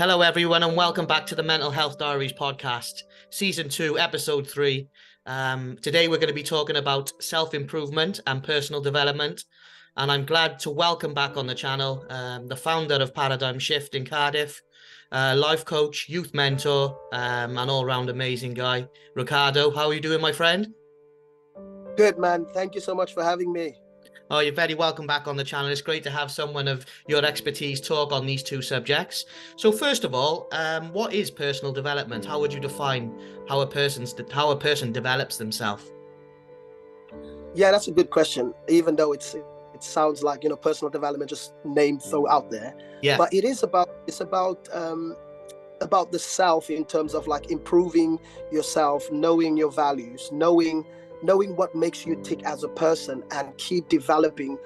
Hello, everyone, and welcome back to the Mental Health Diaries podcast, Season 2, Episode 3. Today, we're going to be talking about self-improvement and personal development. And I'm glad to welcome back on the channel the founder of Paradigm Shift in Cardiff, life coach, youth mentor, and all-round amazing guy, Ricardo. How are you doing, my friend? Good, man. Thank you so much for having me. Oh, you're very welcome back on the channel. It's great to have someone of your expertise talk on these two subjects. So first of all, what is personal development? How would you define how a person develops themselves? Yeah, that's a good question. Even though it sounds like, personal development, just name throw out there. Yeah. But it's about the self in terms of like improving yourself, knowing your values, knowing what makes you tick as a person, and keep developing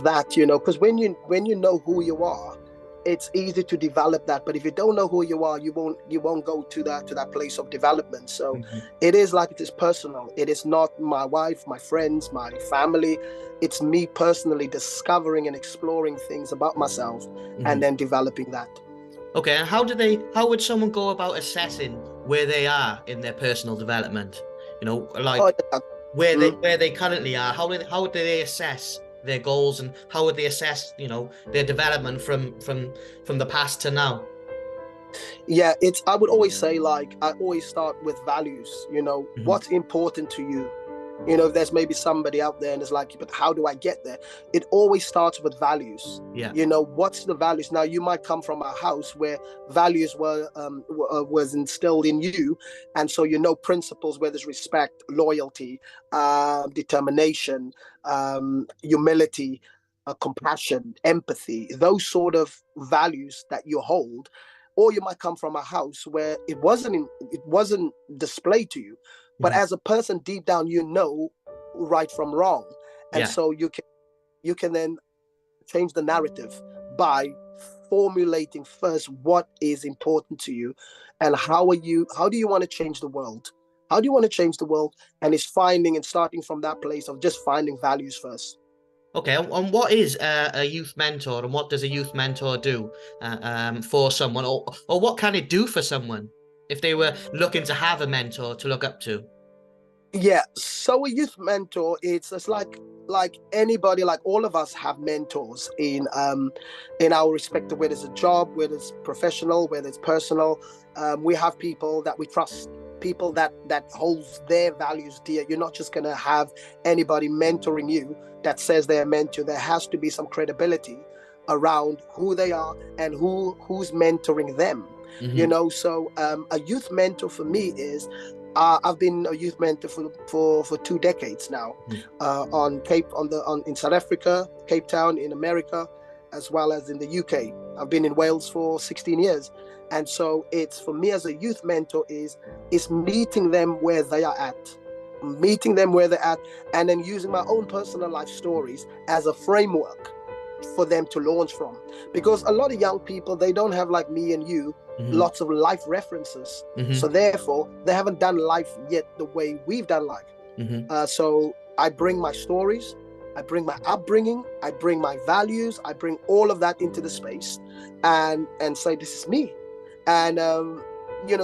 that, because when you know who you are, it's easy to develop that. But if you don't know who you are, you won't go to that place of development. So it is like, it is personal. It is not my wife, my friends, my family. It's me personally discovering and exploring things about myself and then developing that. Okay, and how would someone go about assessing where they are in their personal development? Where they currently are. How do they assess their goals, and how would they assess, their development from the past to now? Yeah, I would always say, like, I always start with values. What's important to you. If there's maybe somebody out there and is like, but how do I get there? It always starts with values. Yeah. What's the values? Now, you might come from a house where values was instilled in you, and so principles where there's respect, loyalty, determination, humility, compassion, empathy, those sort of values that you hold. Or you might come from a house where it wasn't displayed to you. But as a person, deep down, right from wrong. And so you can then change the narrative by formulating first what is important to you, and how do you want to change the world? How do you want to change the world? And it's finding and starting from that place of just finding values first. Okay, and what is a youth mentor, and what does a youth mentor do for someone, or what can it do for someone if they were looking to have a mentor to look up to? Yeah, so a youth mentor, it's like anybody, like all of us have mentors in our respective, whether it's a job, whether it's professional, whether it's personal. We have people that we trust, people that holds their values dear. You're not just gonna have anybody mentoring you that says they're a mentor. There has to be some credibility around who they are and who's mentoring them. So a youth mentor for me is, I've been a youth mentor for 2 decades now, in South Africa, Cape Town in America, as well as in the UK. I've been in Wales for 16 years. And so it's, for me as a youth mentor, is meeting them where they are at, and then using my own personal life stories as a framework for them to launch from. Because a lot of young people, they don't have, like me and you, lots of life references. So therefore, they haven't done life yet the way we've done life. So I bring my stories, I bring my upbringing, I bring my values, I bring all of that into the space, and say, this is me. And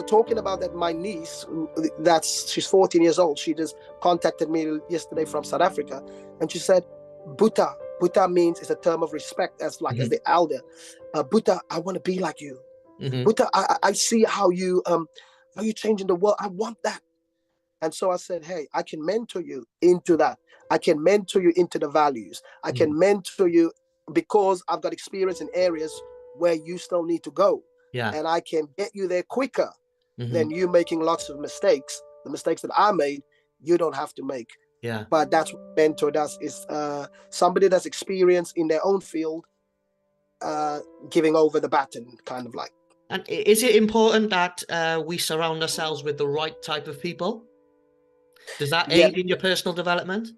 talking about that, my niece, she's 14 years old. She just contacted me yesterday from South Africa, and she said, Buta means, it's a term of respect, as the elder. Buta, I want to be like you. Buta, I see how you changing the world. I want that. And so I said, hey, I can mentor you into that. I can mentor you into the values. I can mentor you because I've got experience in areas where you still need to go. Yeah. And I can get you there quicker than you making lots of mistakes. The mistakes that I made, you don't have to make. Yeah. But that's what a mentor does, is somebody that's experienced in their own field, giving over the baton, kind of like. And is it important that we surround ourselves with the right type of people? Does that aid in your personal development?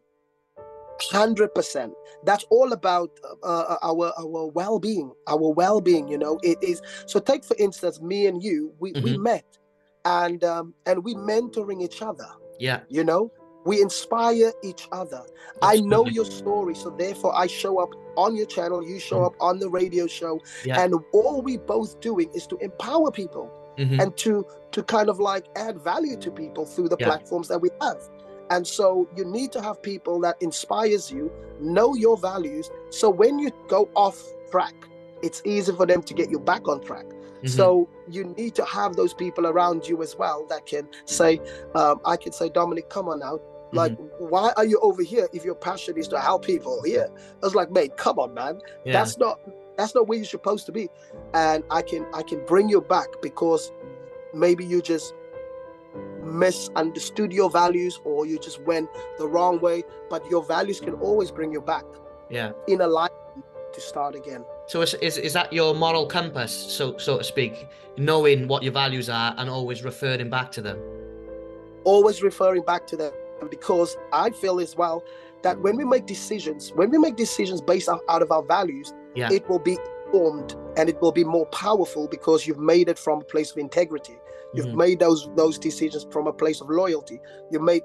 100%. That's all about our well-being. Our well-being, it is. So take, for instance, me and you. We met, and we mentoring each other. Yeah. We inspire each other. Absolutely. I know your story, so therefore I show up on your channel, you show up on the radio show, and all we both doing is to empower people and to kind of like add value to people through the platforms that we have. And so you need to have people that inspires you, know your values, so when you go off track, it's easy for them to get you back on track. So you need to have those people around you as well that can say, I can say, Dominic, come on now. Like, why are you over here if your passion is to help people here? I was like, mate, come on, man. That's not where you're supposed to be. And I can bring you back because maybe you just misunderstood your values or you just went the wrong way. But your values can always bring you back in a life to start again. So is that your moral compass, so to speak, knowing what your values are and always referring back to them? Always referring back to them, because I feel as well that when we make decisions based out of our values, it will be informed and it will be more powerful because you've made it from a place of integrity. You've made those decisions from a place of loyalty. You made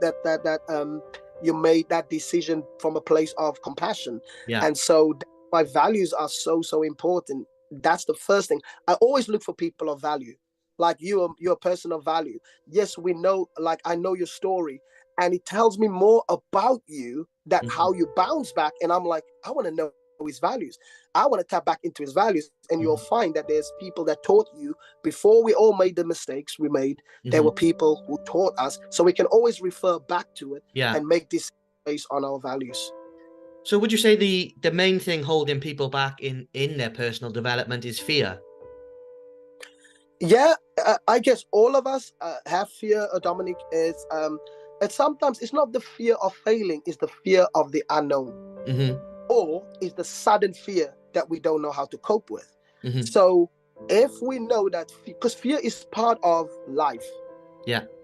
you made that decision from a place of compassion. And so my values are so important. That's the first thing. I always look for people of value. Like you're a person of value. Yes, we know, like I know your story and it tells me more about you, that how you bounce back. And I'm like, I want to know his values. I want to tap back into his values. And you'll find that there's people that taught you before we all made the mistakes we made. There were people who taught us. So we can always refer back to it and make this based on our values. So would you say the main thing holding people back in their personal development is fear? Yeah, I guess all of us have fear, Dominic. Is and sometimes it's not the fear of failing, it's the fear of the unknown. Or it's the sudden fear that we don't know how to cope with. So if we know that, because fear is part of life.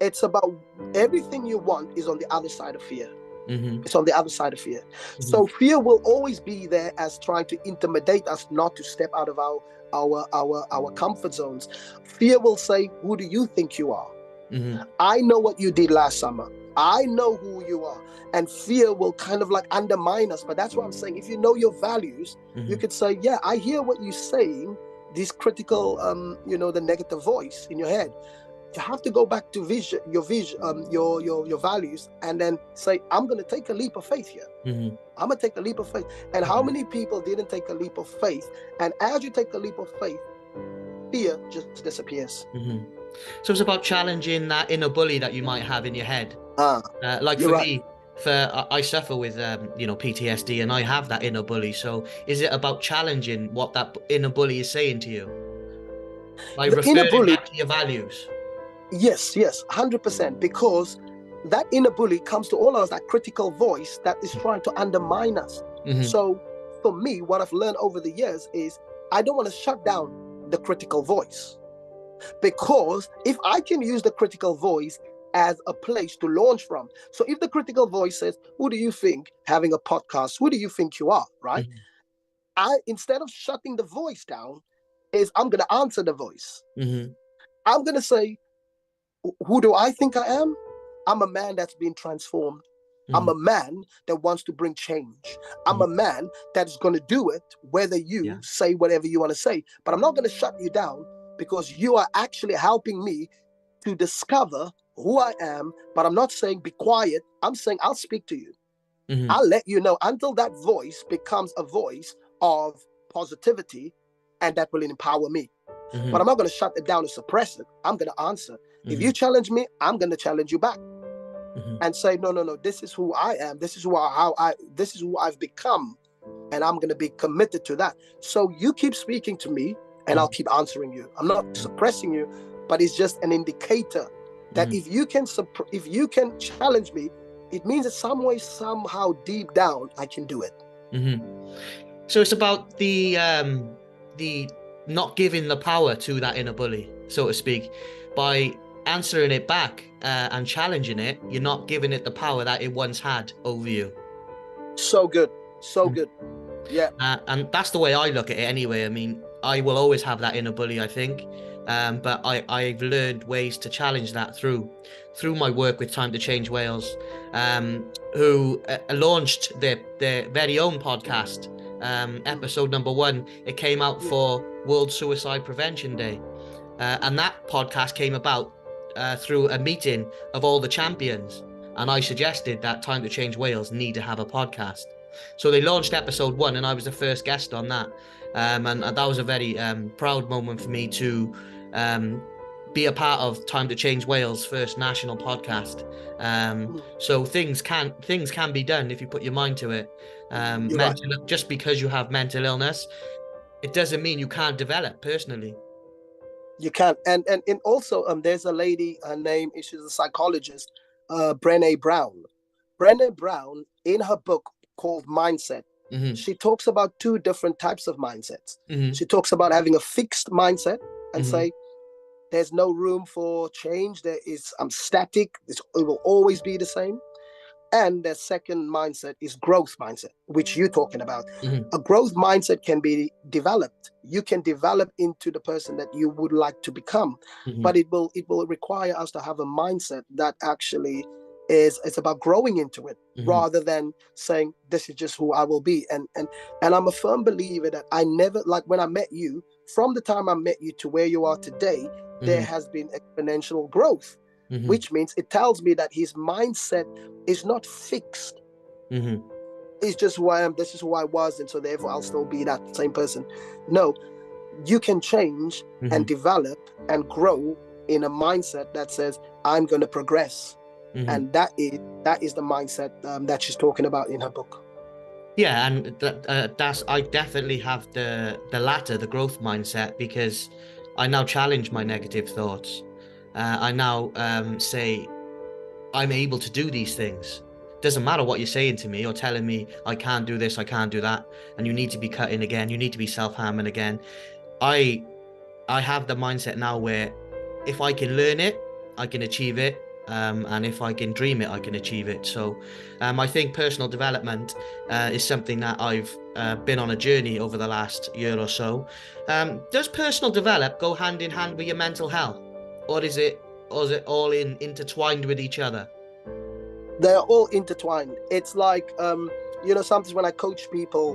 It's about everything you want is on the other side of fear. It's on the other side of fear. So fear will always be there as trying to intimidate us not to step out of our comfort zones. Fear will say, who do you think you are? I know what you did last summer. I know who you are. And fear will kind of like undermine us. But that's what I'm saying. If you know your values, you could say, yeah, I hear what you're saying, this critical, the negative voice in your head. You have to go back to your values, and then say, I'm going to take a leap of faith here. I'm going to take a leap of faith. And how many people didn't take a leap of faith? And as you take a leap of faith, fear just disappears. So it's about challenging that inner bully that you might have in your head. Like for me, I suffer with PTSD, and I have that inner bully. So is it about challenging what that inner bully is saying to you? Like referring back to your values? Yes, 100%. Because that inner bully comes to all of us, that critical voice that is trying to undermine us. So for me, what I've learned over the years is I don't want to shut down the critical voice. Because if I can use the critical voice as a place to launch from. So if the critical voice says, who do you think having a podcast, who do you think you are, right? Instead of shutting the voice down, I'm going to answer the voice. I'm going to say, who do I think I am? I'm a man that's been transformed. I'm a man that wants to bring change. I'm a man that's going to do it, whether you say whatever you want to say. But I'm not going to shut you down, because you are actually helping me to discover who I am. But I'm not saying be quiet. I'm saying I'll speak to you. I'll let you know until that voice becomes a voice of positivity, and that will empower me. But I'm not going to shut it down and suppress it. I'm going to answer. If you challenge me, I'm going to challenge you back and say, no, this is who I am. This is this is who I've become. And I'm going to be committed to that. So you keep speaking to me and I'll keep answering you. I'm not suppressing you, but it's just an indicator that if you can challenge me, it means that some way, somehow deep down, I can do it. So it's about the not giving the power to that inner bully, so to speak. By answering it back and challenging it, you're not giving it the power that it once had over you. So good. Yeah. And that's the way I look at it anyway. I mean, I will always have that inner bully, I think. but I've learned ways to challenge that through my work with Time to Change Wales, who launched their very own podcast. Episode number 1, it came out for World Suicide Prevention Day, and that podcast came about through a meeting of all the champions, and I suggested that Time to Change Wales need to have a podcast. So they launched episode 1, and I was the first guest on that, and that was a very proud moment for me to be a part of Time to Change Wales' first national podcast. So things can be done if you put your mind to it. Just because you have mental illness, it doesn't mean you can't develop personally. You can, and also there's a lady, her name is, she's a psychologist, Brené Brown. Brené Brown, in her book called Mindset, she talks about 2 different types of mindsets. She talks about having a fixed mindset and say there's no room for change. There is, I'm static. It will always be the same. And the second mindset is growth mindset, which you're talking about. A growth mindset can be developed. You can develop into the person that you would like to become, but it will require us to have a mindset that actually it's about growing into it, rather than saying this is just who I will be. And I'm a firm believer that I never, like when I met you, from the time I met you to where you are today, there has been exponential growth. Which means it tells me that his mindset is not fixed. It's just who I am. This is who I was, and so therefore I'll still be that same person. No, you can change and develop and grow in a mindset that says I'm going to progress, and that is the mindset that she's talking about in her book. Yeah, and that's I definitely have the latter, the growth mindset, because I now challenge my negative thoughts. I now say I'm able to do these things. Doesn't matter what you're saying to me or telling me I can't do this, I can't do that, and you need to be cutting again, you need to be self-harming again. I have the mindset now where if I can learn it, I can achieve it, and if I can dream it, I can achieve it. So I think personal development is something that I've been on a journey over the last year or so. Does personal development go hand in hand with your mental health? Or is it all intertwined with each other? They're all intertwined. It's like, sometimes when I coach people,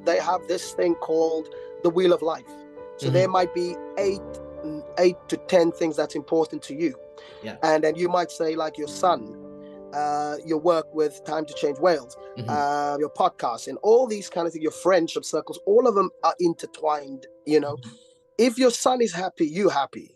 they have this thing called the wheel of life. So there might be 8 to 10 things that's important to you. Yeah. And then you might say, like, your son, your work with Time to Change Wales, your podcast, and all these kind of things, your friendship circles, all of them are intertwined. If your son is happy, you're happy.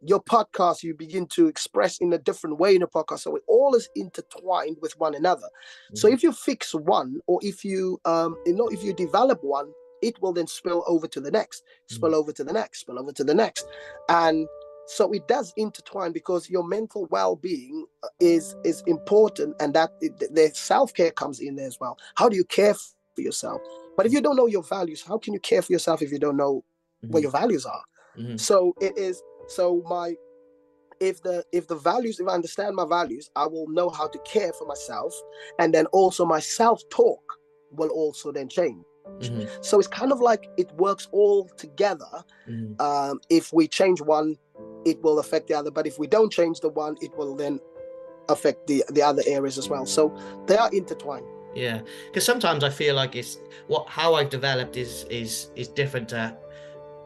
Your podcast, you begin to express in a different way in a podcast. So it all is intertwined with one another. So if you fix one, or if you, if you develop one, it will then spill over to the next, spill over to the next, spill over to the next. And so it does intertwine, because your mental well-being is important, and that the self-care comes in there as well. How do you care for yourself? But if you don't know your values, how can you care for yourself if you don't know what your values are? So it is. So if the values, if I understand my values, I will know how to care for myself, and then also my self-talk will also then change. So it's kind of like it works all together. If we change one, it will affect the other, but if we don't change the one, it will then affect the other areas as well. So they are intertwined. Yeah, because sometimes I feel like how I've developed is different to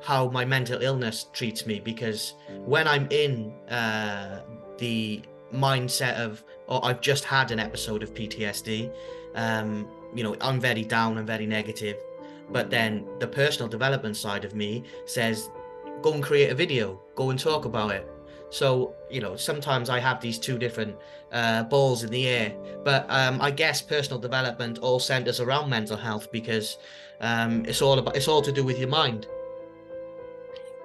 how my mental illness treats me, because when I'm in the mindset of, I've just had an episode of PTSD, I'm very down and very negative, but then the personal development side of me says, go and create a video, go and talk about it. So, sometimes I have these 2 different balls in the air, but I guess personal development all centers around mental health, because it's all to do with your mind.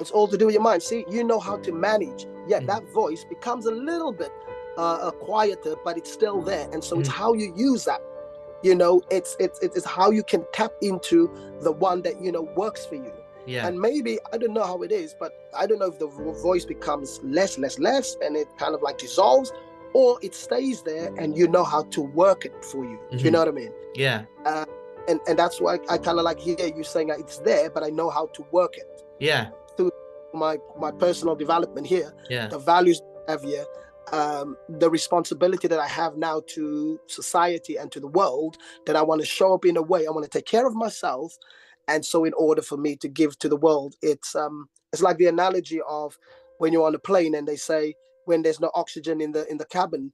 It's all to do with your mind. See, you know how to manage. Yeah, that voice becomes a little bit quieter, but it's still there. And so it's how you use that. It's how you can tap into the one that, works for you. Yeah. And maybe, I don't know how it is, but I don't know if the voice becomes less, and it kind of like dissolves, or it stays there and you know how to work it for you. You know what I mean? Yeah. And that's why I kind of like hear you saying that it's there, but I know how to work it. Yeah. my personal development here, Yeah. the values I have here, the responsibility that I have now to society and to the world, that I want to show up in a way. I want to take care of myself, and so in order for me to give to the world, it's like the analogy of when you're on a plane and they say when there's no oxygen in the cabin,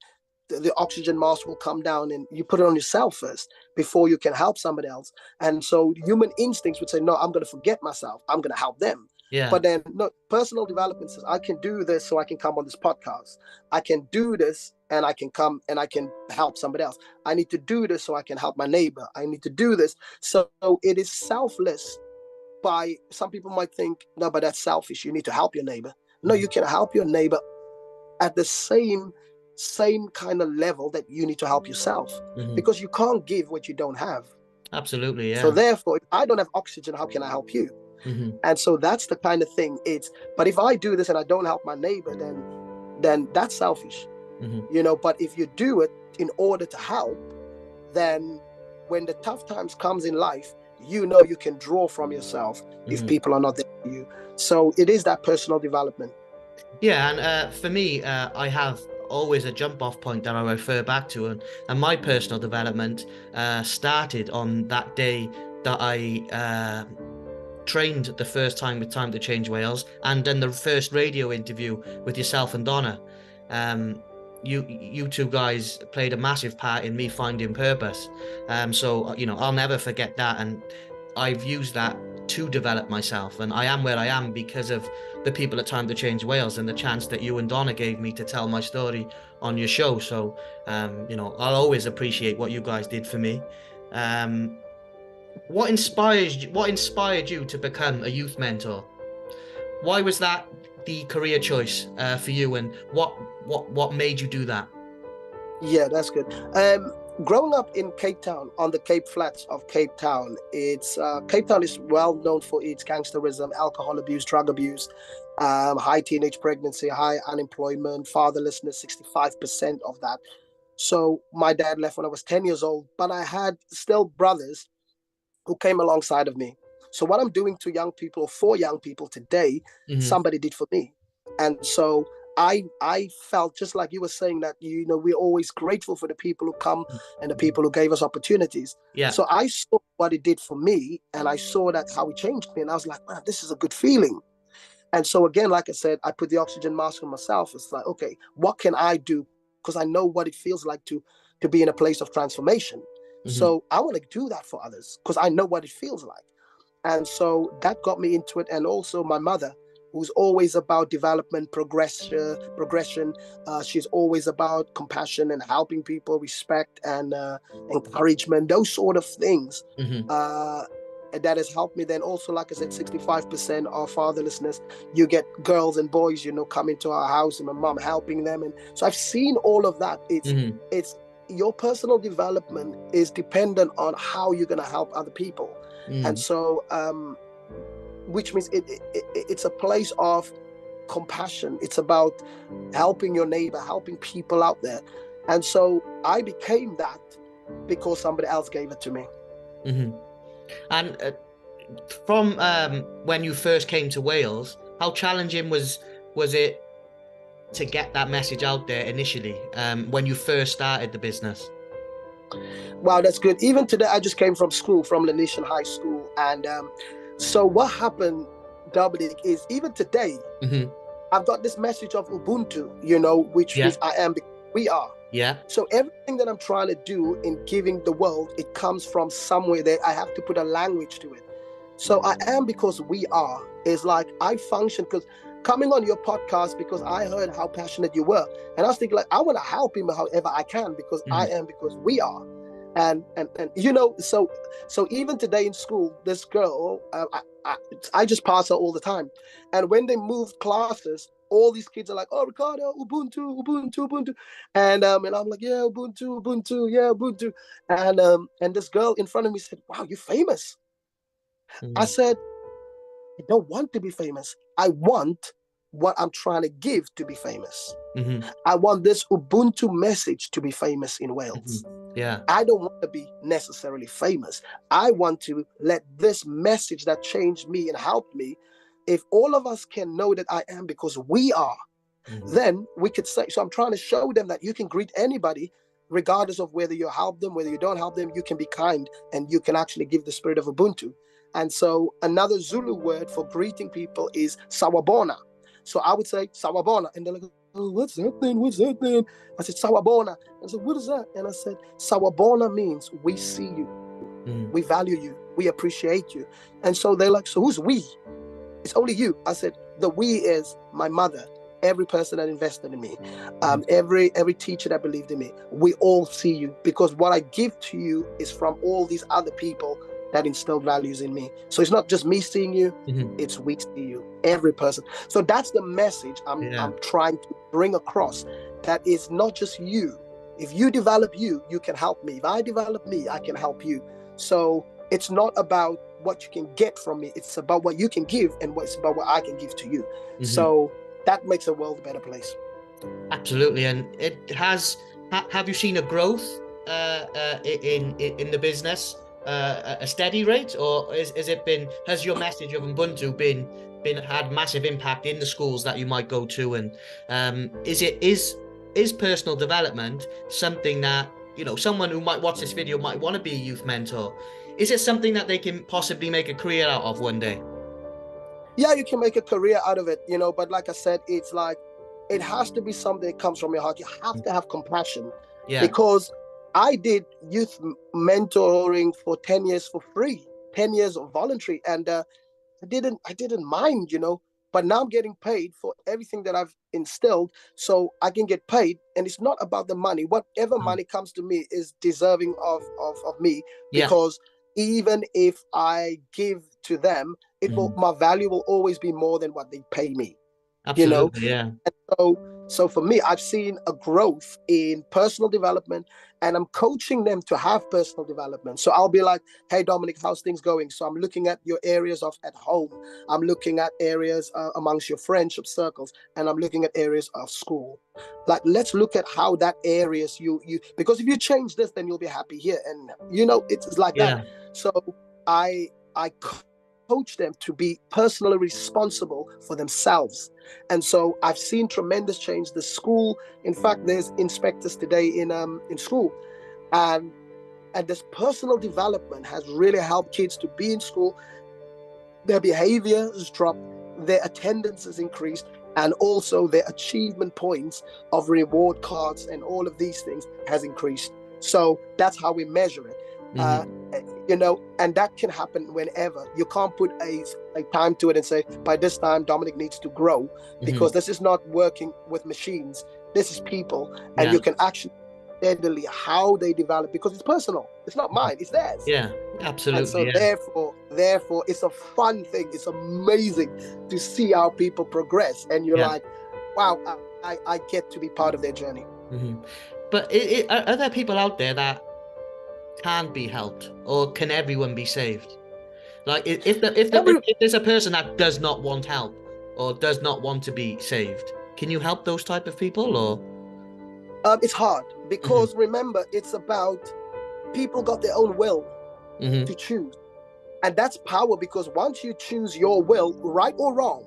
the oxygen mask will come down and you put it on yourself first before you can help somebody else. And so human instincts would say, no, I'm going to forget myself, I'm going to help them. Yeah. But then no, personal development says I can do this so I can come on this podcast, I can do this and I can come and I can help somebody else, I need to do this so I can help my neighbor, I need to do this. So it is selfless. By some people might think, no, but that's selfish, you need to help your neighbor. No, you can help your neighbor at the same kind of level that you need to help yourself, because you can't give what you don't have. Absolutely, yeah. So therefore, if I don't have oxygen, how can I help you? And so that's the kind of thing. But if I do this and I don't help my neighbor, then that's selfish, you know. But if you do it in order to help, then when the tough times comes in life, you know you can draw from yourself if people are not there for you. So it is that personal development. Yeah, and for me, I have always a jump-off point that I refer back to, and my personal development started on that day that I trained the first time with Time to Change Wales, and then the first radio interview with yourself and Donna. You two guys played a massive part in me finding purpose. So you know, I'll never forget that, and I've used that to develop myself, and I am where I am because of the people at Time to Change Wales and the chance that you and Donna gave me to tell my story on your show. So you know, I'll always appreciate what you guys did for me. What inspired you to become a youth mentor? Why was that the career choice for you, and what made you do that? Yeah, that's good. Growing up in Cape Town, on the Cape Flats of Cape Town, Cape Town is well known for its gangsterism, alcohol abuse, drug abuse, high teenage pregnancy, high unemployment, fatherlessness, 65% of that. So my dad left when I was 10 years old, but I had still brothers who came alongside of me. So what I'm doing to young people, or for young people today, somebody did for me. And so I felt just like you were saying that, you know, we're always grateful for the people who come and the people who gave us opportunities. Yeah. So I saw what it did for me, and I saw that how it changed me, and I was like, man, this is a good feeling. And so again, like I said, I put the oxygen mask on myself. It's like, okay, what can I do? Because I know what it feels like to be in a place of transformation. So I want to do that for others because I know what it feels like. And so that got me into it. And also my mother, who's always about development, progression. She's always about compassion and helping people, respect and encouragement, those sort of things. That has helped me. Then also, like I said, 65% of fatherlessness. You get girls and boys, you know, coming to our house and my mom helping them. And so I've seen all of that. It's your personal development is dependent on how you're going to help other people. And so which means it's a place of compassion. It's about helping your neighbor, helping people out there. And so I became that because somebody else gave it to me. And from when you first came to Wales, how challenging was it to get that message out there initially, when you first started the business? Wow, that's good. Even today, I just came from school, from Lenitian High School. And so what happened, Dominic, is even today, I've got this message of Ubuntu, you know, which means I am because we are. Yeah. So everything that I'm trying to do in giving the world, it comes from somewhere there. I have to put a language to it. So I am because we are is like I function, because coming on your podcast, because I heard how passionate you were. And I was thinking, like, I want to help him however I can, because I am because we are. And you know, so even today in school, this girl, I just pass her all the time. And when they moved classes, all these kids are like, oh, Ricardo, Ubuntu, Ubuntu, Ubuntu. And I'm like, yeah, Ubuntu, Ubuntu, yeah, Ubuntu. And this girl in front of me said, wow, you're famous. I said, I don't want to be famous. I want what I'm trying to give to be famous. I want this Ubuntu message to be famous in Wales. Yeah. I don't want to be necessarily famous. I want to let this message that changed me and helped me if all of us can know that I am because we are, then we could say, so I'm trying to show them that you can greet anybody, regardless of whether you help them, whether you don't help them, you can be kind and you can actually give the spirit of Ubuntu. And so another Zulu word for greeting people is sawabona. So I would say sawabona, and they're like, oh, what's that then? What's that then? I said, sawabona. I said, what is that? And I said, sawabona means we see you, we value you, we appreciate you. And so they're like, so who's we? It's only you. I said, the we is my mother, every person that invested in me, every teacher that believed in me. We all see you, because what I give to you is from all these other people that instilled values in me. So it's not just me seeing you, it's we see you, every person. So that's the message I'm trying to bring across, that is not just you. If you develop you, you can help me. If I develop me, I can help you. So it's not about what you can get from me, it's about what you can give, and it's about what I can give to you. So that makes the world a better place. Absolutely. And it has, have you seen a growth in the business, a steady rate, or has your message of Ubuntu had massive impact in the schools that you might go to? And is personal development something that, you know, someone who might watch this video might want to be a youth mentor? Is it something that they can possibly make a career out of one day? Yeah, you can make a career out of it, you know, but like I said, it's like, it has to be something that comes from your heart. You have to have compassion, because I did youth mentoring for 10 years for free, 10 years of voluntary. And I didn't mind, you know, but now I'm getting paid for everything that I've instilled, so I can get paid. And it's not about the money. Whatever money comes to me is deserving of me, because even if I give to them, my value will always be more than what they pay me. Absolutely, you know? And so for me, I've seen a growth in personal development, and I'm coaching them to have personal development. So I'll be like, hey, Dominic, how's things going? So I'm looking at your areas of at home. I'm looking at areas amongst your friendship circles, and I'm looking at areas of school. Like, let's look at how that areas you because if you change this, then you'll be happy here. And, you know, it's like that. So I coach them to be personally responsible for themselves. And so I've seen tremendous change. The school, in fact, there's inspectors today in school, and this personal development has really helped kids to be in school. Their behavior has dropped, their attendance has increased, and also their achievement points of reward cards and all of these things has increased. So that's how we measure it. You know, and that can happen whenever. You can't put a time to it and say, by this time Dominic needs to grow, because this is not working with machines. This is people, and you can actually steadily how they develop, because it's personal. It's not mine, it's theirs. Yeah, absolutely. And so therefore it's a fun thing. It's amazing to see how people progress, and you're like, wow, I get to be part of their journey. But are there people out there that can be helped, or can everyone be saved? Like, if there's a person that does not want help or does not want to be saved, can you help those type of people? Or it's hard, because remember, it's about people got their own will to choose, and that's power. Because once you choose your will, right or wrong,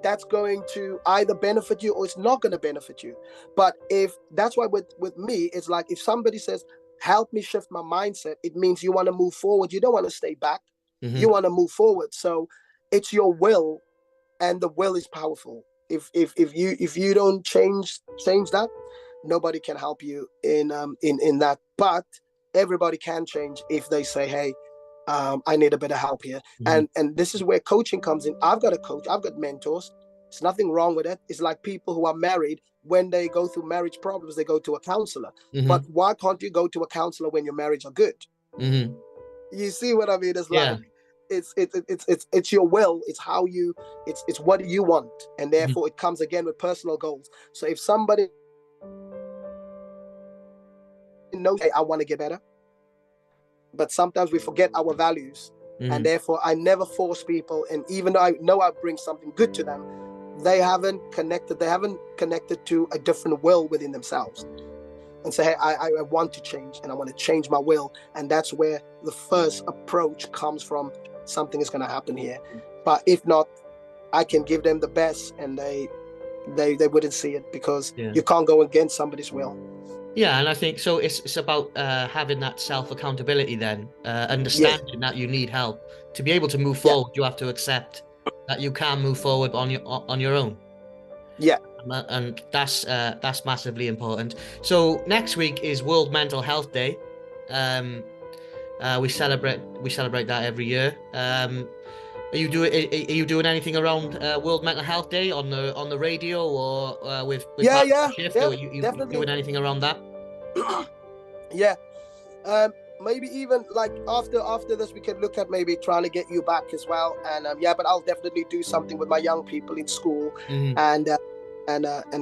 that's going to either benefit you or it's not going to benefit you. But if that's why with me, it's like, if somebody says, help me shift my mindset, it means you want to move forward. You don't want to stay back. You want to move forward. So it's your will, and the will is powerful. If you don't change that, nobody can help you in that. But everybody can change if they say, hey, I need a bit of help here. And this is where coaching comes in. I've got a coach, I've got mentors. There's nothing wrong with it. It's like people who are married, when they go through marriage problems, they go to a counselor. But why can't you go to a counselor when your marriage are good? You see what I mean? It's like, it's your will. It's how you, it's what you want. And therefore it comes again with personal goals. So if somebody knows, hey, I want to get better, but sometimes we forget our values. And therefore I never force people. And even though I know I bring something good to them, they haven't connected to a different will within themselves, and say, hey, I want to change, and I want to change my will. And that's where the first approach comes from. Something is going to happen here. But if not, I can give them the best, and they wouldn't see it, because Yeah. you can't go against somebody's will. Yeah, and I think so. It's about having that self accountability. Then understanding that you need help to be able to move forward. You have to accept that you can move forward on your own. Yeah. And that's massively important. So next week is World Mental Health Day. We celebrate that every year. Are you doing anything around World Mental Health Day on the radio, or with Paradigm Shift, or you definitely doing anything around that? Yeah. Maybe even like after this, we could look at maybe trying to get you back as well. And but I'll definitely do something with my young people in school, and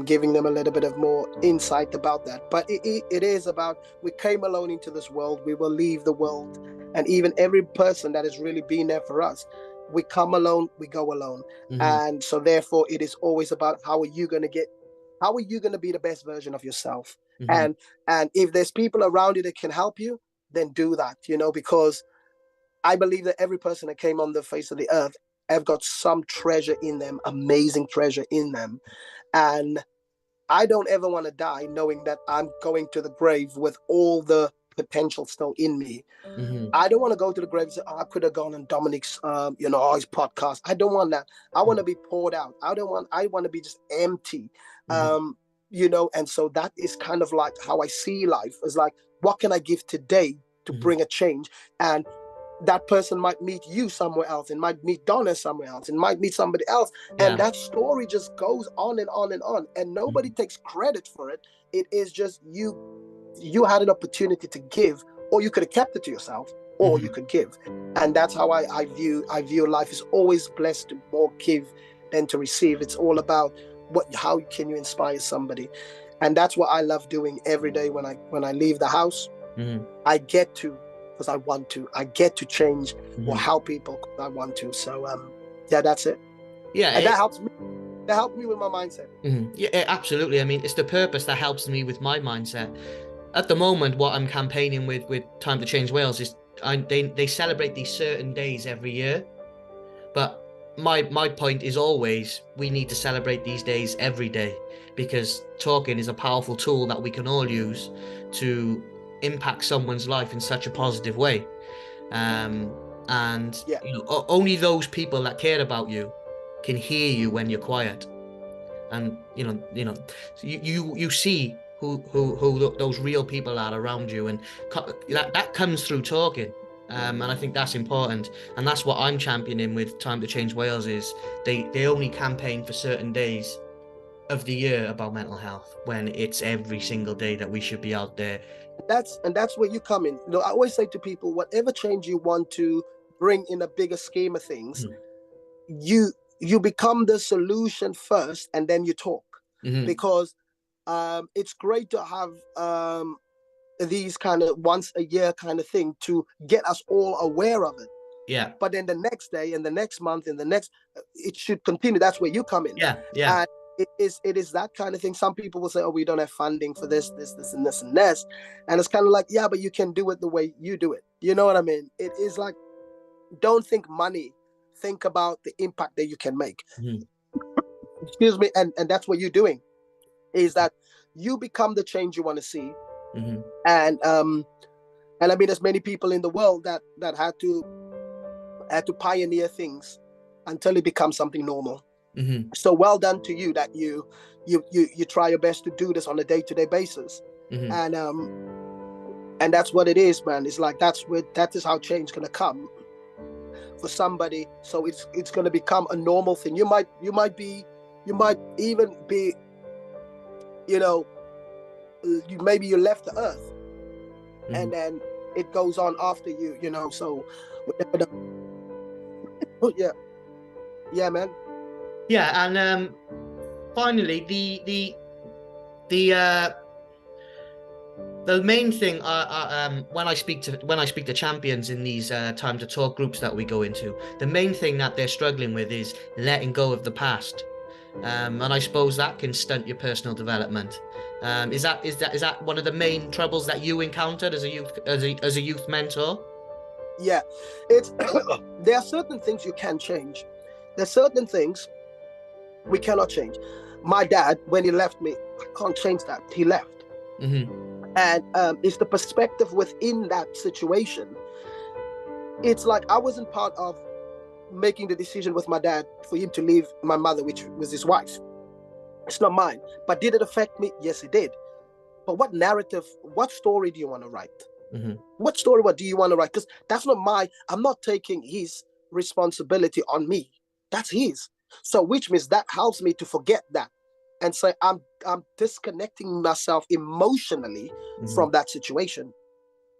giving them a little bit of more insight about that. But it is about, we came alone into this world, we will leave the world, and even every person that has really been there for us, we come alone, we go alone. And so therefore it is always about how are you going to be the best version of yourself. And if there's people around you that can help you, then do that, because I believe that every person that came on the face of the earth have got some treasure in them, amazing treasure in them. And I don't ever want to die knowing that I'm going to the grave with all the potential still in me. I don't want to go to the grave and say, I could have gone on Dominic's, his podcast. I don't want that. I want to be poured out. I want to be just empty. And so that is kind of like how I see life. It's like, what can I give today to bring a change? And that person might meet you somewhere else, and might meet Donna somewhere else, and might meet somebody else. And that story just goes on and on and on. And nobody takes credit for it. It is just you had an opportunity to give, or you could have kept it to yourself, or you could give. And that's how I view life. Is always blessed to more give than to receive. It's all about how can you inspire somebody. And that's what I love doing every day when I leave the house. I get to, because I want to. I get to change or help people because I want to. So that's it. Yeah, and that helps me. That helped me with my mindset. Yeah, absolutely. I mean, it's the purpose that helps me with my mindset. At the moment, what I'm campaigning with Time to Change Wales is they celebrate these certain days every year, but my point is always we need to celebrate these days every day, because talking is a powerful tool that we can all use to impact someone's life in such a positive way. Only those people that care about you can hear you when you're quiet. And you see who those real people are around you, and that comes through talking. And I think that's important, and that's what I'm championing with Time to Change Wales. Is they only campaign for certain days of the year about mental health, when it's every single day that we should be out there. That's where you come in. I always say to people, whatever change you want to bring in a bigger scheme of things, you become the solution first, and then you talk. Because it's great to have these kind of once a year kind of thing to get us all aware of it. Yeah. But then the next day and the next month and the next, it should continue. That's where you come in. Yeah. And it is that kind of thing. Some people will say, oh, we don't have funding for this and this and this. And it's kind of like, yeah, but you can do it the way you do it. You know what I mean? It is like, don't think money, think about the impact that you can make. Excuse me. And that's what you're doing, is that you become the change you want to see. And I mean, there's many people in the world that had to pioneer things until it becomes something normal. So well done to you that you try your best to do this on a day-to-day basis. And that's what it is, man. It's like that is how change is gonna come for somebody. So it's gonna become a normal thing. You might even be, maybe you left the earth, and then it goes on after you, so yeah, man. Yeah. And finally, the main thing when I speak to champions in these Time to Talk groups that we go into, the main thing that they're struggling with is letting go of the past. And I suppose that can stunt your personal development. Is that one of the main troubles that you encountered as a youth mentor? Yeah, it's there are certain things you can change. There's certain things We cannot change. My dad, when he left me, I can't change that. He left. And it's the perspective within that situation. It's like I wasn't part of making the decision with my dad for him to leave my mother, which was his wife. It's not mine. But did it affect me? Yes, it did. But what narrative, what story do you want to write? What story, what do you want to write? Because that's not I'm not taking his responsibility on me. That's his. So which means that helps me to forget that and say, I'm disconnecting myself emotionally from that situation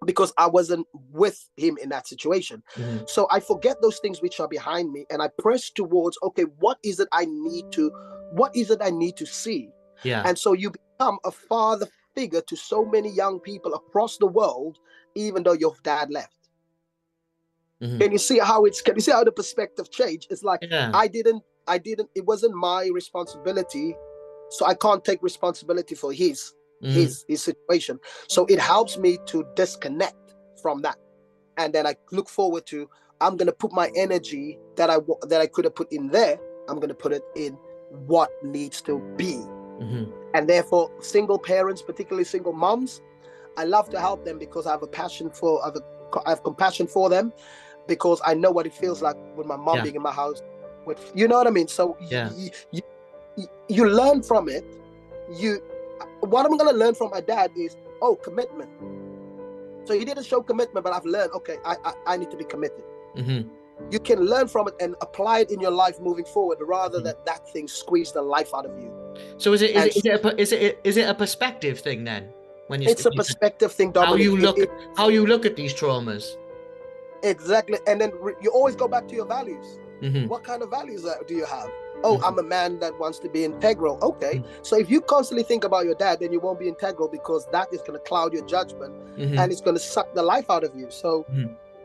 because I wasn't with him in that situation. So I forget those things which are behind me and I press towards, okay, what is it I need to see? Yeah. And so you become a father figure to so many young people across the world, even though your dad left. Can you see how the perspective changed? It's like, I didn't, it wasn't my responsibility. So I can't take responsibility for his situation. So it helps me to disconnect from that. And then I look forward to, I'm going to put my energy that I could have put in there. I'm going to put it in what needs to be. And therefore, single parents, particularly single moms, I love to help them because I have I have compassion for them, because I know what it feels like with my mom being in my house. You know what I mean? So you learn from it. What I'm going to learn from my dad is, commitment. So he didn't show commitment, but I've learned, okay, I need to be committed. You can learn from it and apply it in your life moving forward, rather than that thing squeeze the life out of you. So is it a perspective thing then? When it's a perspective thing, Dominic. How you look at these traumas. Exactly. And then you always go back to your values. What kind of values do you have? I'm a man that wants to be integral. Okay. So if you constantly think about your dad, then you won't be integral, because that is going to cloud your judgment and it's going to suck the life out of you. So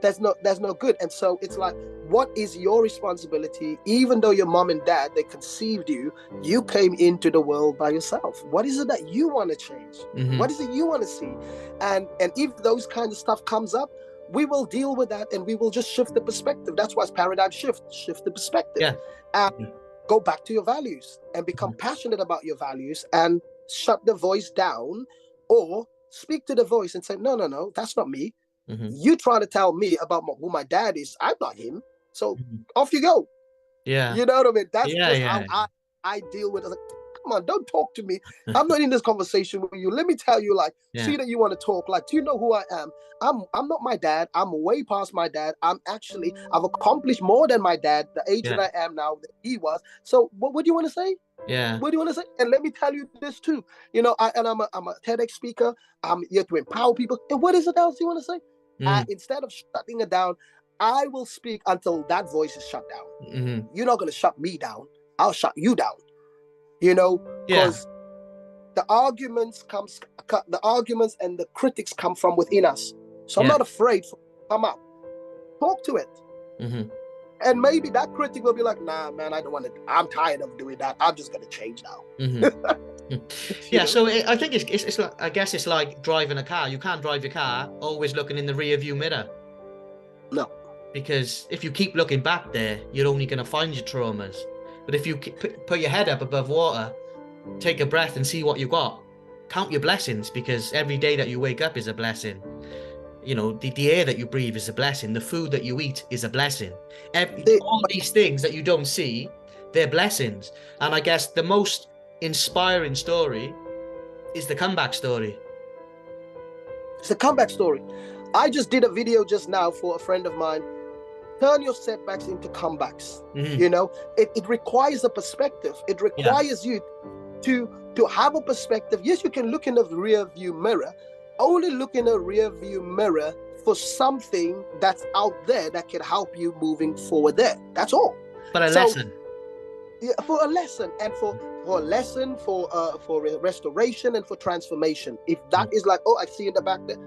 there's no good. And so it's like, what is your responsibility? Even though your mom and dad, they conceived you, you came into the world by yourself. What is it that you want to change? What is it you want to see? And if those kind of stuff comes up, we will deal with that and we will just shift the perspective. That's why it's paradigm shift the perspective. And go back to your values and become passionate about your values and shut the voice down, or speak to the voice and say, no, that's not me. You trying to tell me about who my dad is. I'm not him. So off you go. You know what I mean? That's just how I deal with it. Like, come on, don't talk to me. I'm not in this conversation with you. Let me tell you, see that you want to talk. Like, do you know who I am? I'm not my dad. I'm way past my dad. I've accomplished more than my dad, the age that I am now, that he was. So what do you want to say? What do you want to say? And let me tell you this too. I'm a TEDx speaker. I'm here to empower people. And what is it else you want to say? Instead of shutting it down, I will speak until that voice is shut down. You're not going to shut me down. I'll shut you down. Because the arguments and the critics come from within us. So I'm not afraid to come up, talk to it. And maybe that critic will be like, nah, man, I don't want to. I'm tired of doing that. I'm just going to change now. So I think it's like, I guess it's like driving a car. You can't drive your car always looking in the rear view mirror. No. Because if you keep looking back there, you're only going to find your traumas. But if you put your head up above water, take a breath and see what you got, count your blessings, because every day that you wake up is a blessing. The air that you breathe is a blessing. The food that you eat is a blessing. All these things that you don't see, they're blessings. And I guess the most inspiring story is the comeback story. It's a comeback story. I just did a video just now for a friend of mine. Turn your setbacks into comebacks. It requires a perspective. It requires you to have a perspective. Yes, you can look in the rear view mirror. Only look in a rear view mirror for something that's out there that can help you moving forward there. That's all. But lesson. Yeah, for a lesson, and for restoration and for transformation. If that is like, I see in the back there,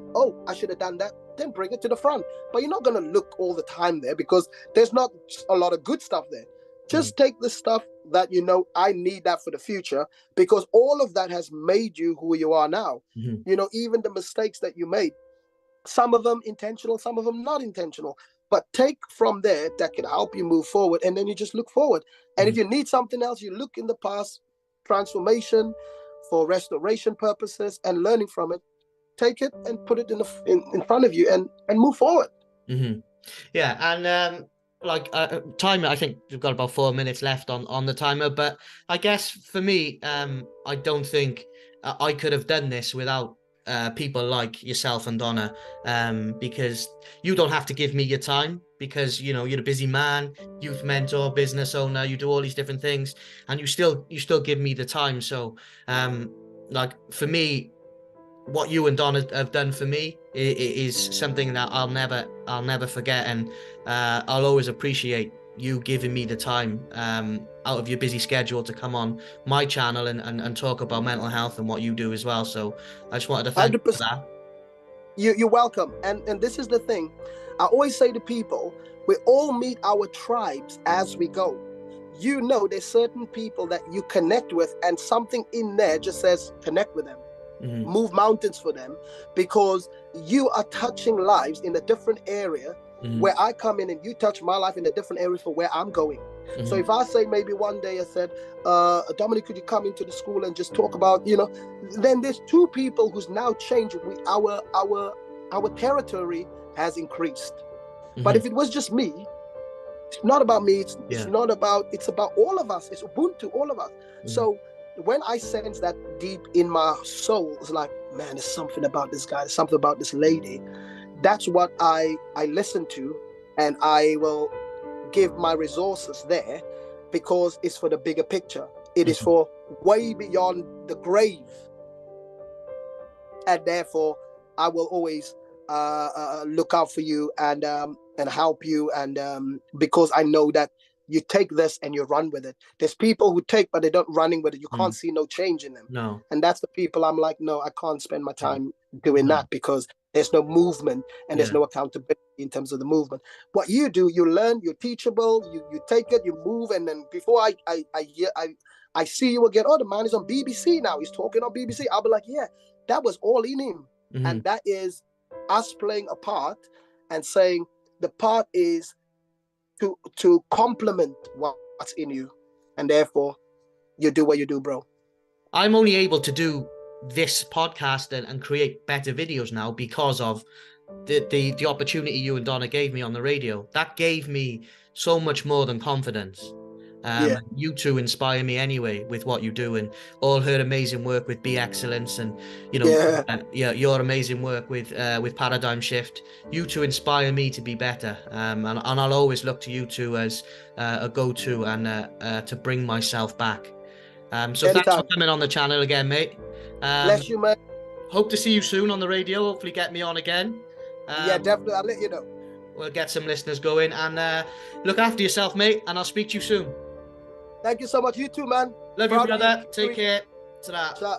I should have done that, then bring it to the front. But you're not going to look all the time there, because there's not a lot of good stuff there. Just take the stuff that I need that for the future, because all of that has made you who you are now. Even the mistakes that you made, some of them intentional, some of them not intentional. but take from there that can help you move forward, and then you just look forward. And if you need something else, you look in the past, transformation for restoration purposes and learning from it. Take it and put it in front of you and move forward. Yeah, and timer, I think we've got about 4 minutes left on the timer, but I guess for me, I don't think I could have done this without people like yourself and Donna, because you don't have to give me your time, because you're a busy man, youth mentor, business owner, you do all these different things, and you still give me the time. So like for me, what you and Don have done for me is something that I'll never forget, and I'll always appreciate you giving me the time out of your busy schedule to come on my channel and talk about mental health and what you do as well. So I just wanted to thank you for that. You're welcome. And this is the thing. I always say to people, we all meet our tribes as we go. There's certain people that you connect with, and something in there just says connect with them. Move mountains for them, because you are touching lives in a different area where I come in, and you touch my life in a different area for where I'm going. So if I say maybe one day I said, Dominic, could you come into the school and just talk about, then there's two people who's now changed. Our territory has increased. But if it was just me, it's not about me. It's not about, it's about all of us. It's Ubuntu, all of us. So when I sense that deep in my soul, it's like, man, there's something about this guy, there's something about this lady. That's what I listen to, and I will give my resources there, because it's for the bigger picture. It is for way beyond the grave. And therefore, I will always look out for you and help you, and because I know that you take this and you run with it. There's people who take, but they're not running with it. You can't see no change in them. No. And that's the people I'm like, no, I can't spend my time doing that, because there's no movement and there's no accountability in terms of the movement. What you do, you learn, you're teachable, you take it, you move, and then before I see you again, oh, the man is on BBC now, he's talking on BBC. I'll be like, yeah, that was all in him. And that is us playing a part and saying the part is to complement what's in you, and therefore you do what you do, bro. I'm only able to do this podcast and create better videos now because of the opportunity you and Donna gave me on the radio. That gave me so much more than confidence. You two inspire me anyway with what you do, and all her amazing work with Be Excellence, and your amazing work with Paradigm Shift. You two inspire me to be better, and I'll always look to you two as a go-to and to bring myself back. So anytime. Thanks for coming on the channel again, mate. Bless you, man. Hope to see you soon on the radio. Hopefully get me on again. Yeah, definitely. I'll let you know. We'll get some listeners going, and look after yourself, mate, and I'll speak to you soon. Thank you so much. You too, man. Love you, brother. Take care. Ta-da.